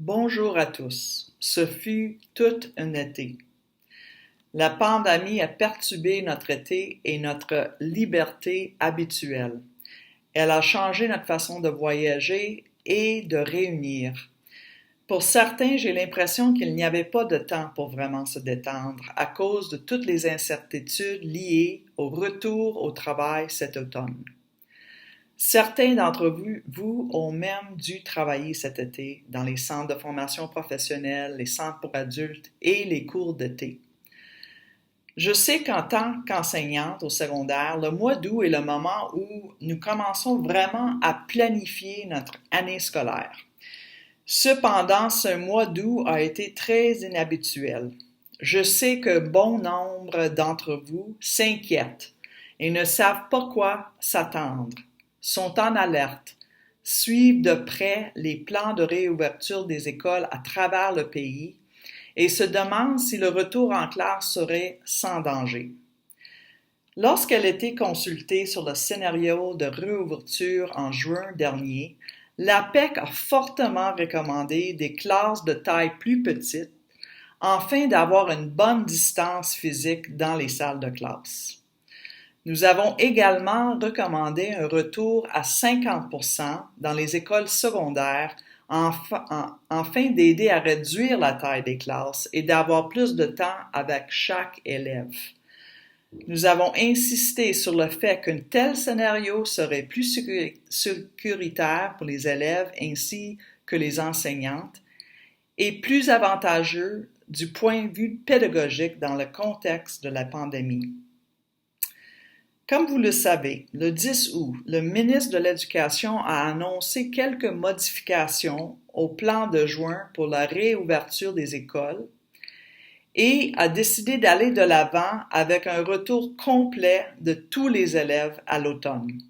Bonjour à tous. Ce fut tout un été. La pandémie a perturbé notre été et notre liberté habituelle. Elle a changé notre façon de voyager et de réunir. Pour certains, j'ai l'impression qu'il n'y avait pas de temps pour vraiment se détendre à cause de toutes les incertitudes liées au retour au travail cet automne. Certains d'entre vous ont même dû travailler cet été dans les centres de formation professionnelle, les centres pour adultes et les cours d'été. Je sais qu'en tant qu'enseignante au secondaire, le mois d'août est le moment où nous commençons vraiment à planifier notre année scolaire. Cependant, ce mois d'août a été très inhabituel. Je sais que bon nombre d'entre vous s'inquiètent et ne savent pas quoi s'attendre, sont en alerte, suivent de près les plans de réouverture des écoles à travers le pays et se demandent si le retour en classe serait sans danger. Lorsqu'elle a été consultée sur le scénario de réouverture en juin dernier, l'APEC a fortement recommandé des classes de taille plus petite afin d'avoir une bonne distance physique dans les salles de classe. Nous avons également recommandé un retour à 50% dans les écoles secondaires afin d'aider à réduire la taille des classes et d'avoir plus de temps avec chaque élève. Nous avons insisté sur le fait qu'un tel scénario serait plus sécuritaire pour les élèves ainsi que les enseignantes et plus avantageux du point de vue pédagogique dans le contexte de la pandémie. Comme vous le savez, le 10 août, le ministre de l'Éducation a annoncé quelques modifications au plan de juin pour la réouverture des écoles et a décidé d'aller de l'avant avec un retour complet de tous les élèves à l'automne.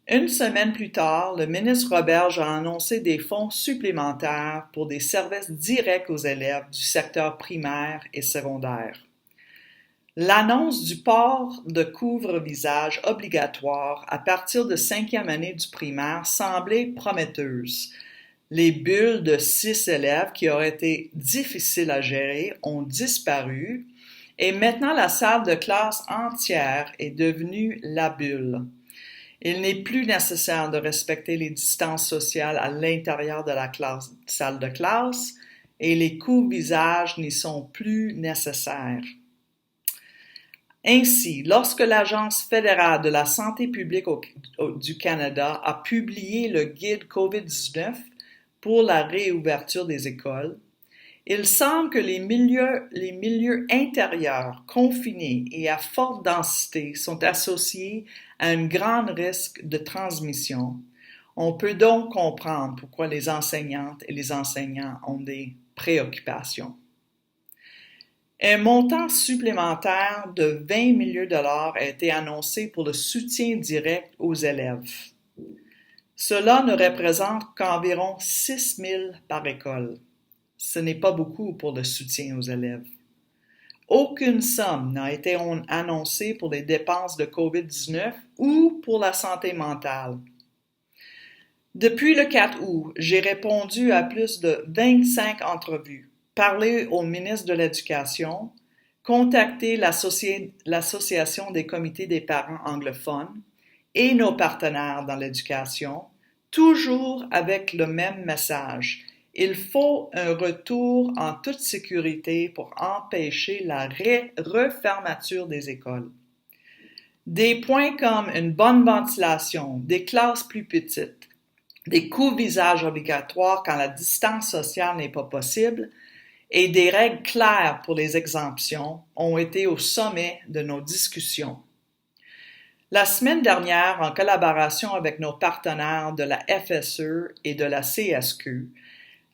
Une semaine plus tard, le ministre Roberge a annoncé des fonds supplémentaires pour des services directs aux élèves du secteur primaire et secondaire. L'annonce du port de couvre-visage obligatoire à partir de 5e année du primaire semblait prometteuse. Les bulles de 6 élèves qui auraient été difficiles à gérer ont disparu et maintenant la salle de classe entière est devenue la bulle. Il n'est plus nécessaire de respecter les distances sociales à l'intérieur de la salle de classe et les couvre-visages n'y sont plus nécessaires. Ainsi, lorsque l'Agence fédérale de la santé publique du Canada a publié le guide COVID-19 pour la réouverture des écoles, il semble que les milieux intérieurs, confinés et à forte densité sont associés à un grand risque de transmission. On peut donc comprendre pourquoi les enseignantes et les enseignants ont des préoccupations. Un montant supplémentaire de 20 millions de dollars a été annoncé pour le soutien direct aux élèves. Cela ne représente qu'environ 6 000 par école. Ce n'est pas beaucoup pour le soutien aux élèves. Aucune somme n'a été annoncée pour les dépenses de COVID-19 ou pour la santé mentale. Depuis le 4 août, j'ai répondu à plus de 25 entrevues, parler au ministre de l'Éducation, contacter l'Association des comités des parents anglophones et nos partenaires dans l'éducation, toujours avec le même message. Il faut un retour en toute sécurité pour empêcher la refermeture des écoles. Des points comme une bonne ventilation, des classes plus petites, des couvre-visages obligatoires quand la distance sociale n'est pas possible, et des règles claires pour les exemptions ont été au sommet de nos discussions. La semaine dernière, en collaboration avec nos partenaires de la FSE et de la CSQ,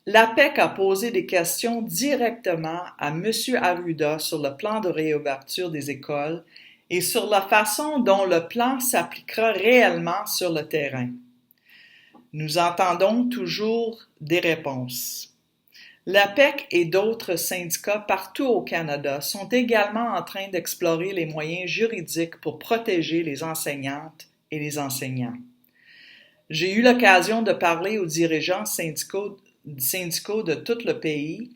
l'APEC a posé des questions directement à M. Arruda sur le plan de réouverture des écoles et sur la façon dont le plan s'appliquera réellement sur le terrain. Nous entendons toujours des réponses. L'APEC et d'autres syndicats partout au Canada sont également en train d'explorer les moyens juridiques pour protéger les enseignantes et les enseignants. J'ai eu l'occasion de parler aux dirigeants syndicaux syndicaux de tout le pays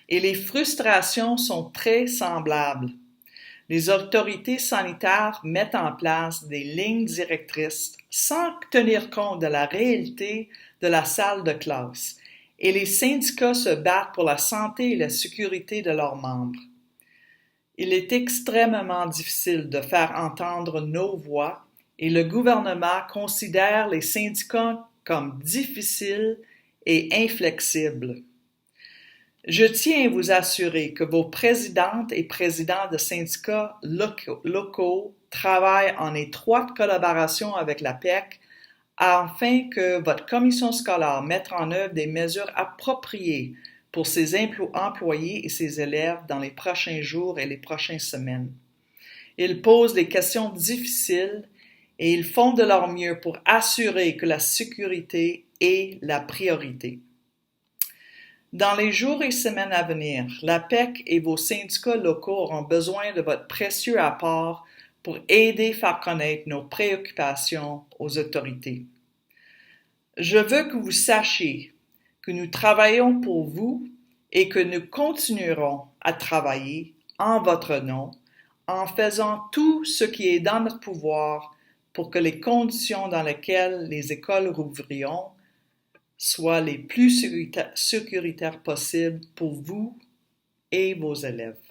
et les frustrations sont très semblables. Les autorités sanitaires mettent en place des lignes directrices sans tenir compte de la réalité de la salle de classe et les syndicats se battent pour la santé et la sécurité de leurs membres. Il est extrêmement difficile de faire entendre nos voix et le gouvernement considère les syndicats comme difficiles et inflexibles. Je tiens à vous assurer que vos présidentes et présidents de syndicats locaux travaillent en étroite collaboration avec la PEC afin que votre commission scolaire mette en œuvre des mesures appropriées pour ses employés et ses élèves dans les prochains jours et les prochaines semaines. Ils posent des questions difficiles et ils font de leur mieux pour assurer que la sécurité est la priorité. Dans les jours et semaines à venir, la PEC et vos syndicats locaux auront besoin de votre précieux apport pour aider à faire connaître nos préoccupations aux autorités. Je veux que vous sachiez que nous travaillons pour vous et que nous continuerons à travailler en votre nom en faisant tout ce qui est dans notre pouvoir pour que les conditions dans lesquelles les écoles rouvriront soient les plus sécuritaires possibles pour vous et vos élèves.